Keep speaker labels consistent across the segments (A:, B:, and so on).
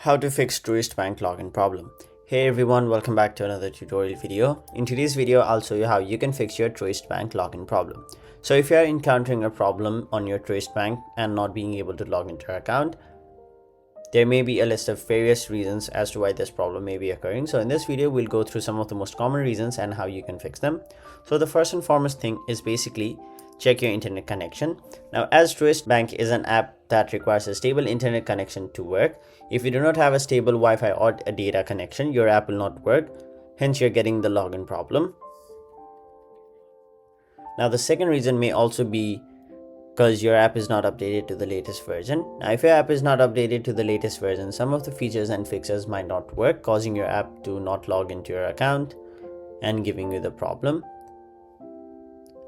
A: How to fix Truist Bank login problem. Hey everyone, welcome back to another tutorial video. In today's video, I'll show you how you can fix your Truist Bank login problem. So if you are encountering a problem on your Truist Bank and not being able to log into your account, there may be a list of various reasons as to why this problem may be occurring. So in this video, we'll go through some of the most common reasons and how you can fix them. So the first and foremost thing is basically check your internet connection. Now, as Truist Bank is an app that requires a stable internet connection to work, if you do not have a stable Wi-Fi or a data connection, your app will not work. Hence, you're getting the login problem. Now, the second reason may also be because your app is not updated to the latest version. Now, if your app is not updated to the latest version, some of the features and fixes might not work, causing your app to not log into your account and giving you the problem.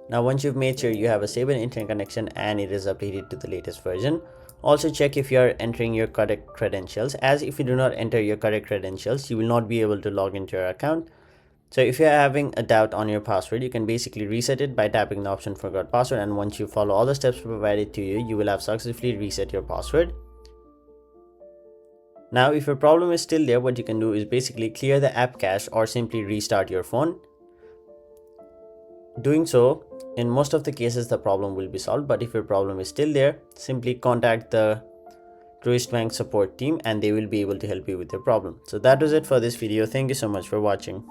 A: Now, once you've made sure you have a stable internet connection and it is updated to the latest version, also check if you are entering your correct credentials, as if you do not enter your correct credentials, you will not be able to log into your account. So if you're having a doubt on your password, you can basically reset it by tapping the option forgot password, and once you follow all the steps provided to you, you will have successfully reset your password. Now, if your problem is still there, what you can do is basically clear the app cache or simply restart your phone. Doing so, in most of the cases, the problem will be solved, but if your problem is still there, simply contact the Truist Bank support team and they will be able to help you with your problem. So that was it for this video. Thank you so much for watching.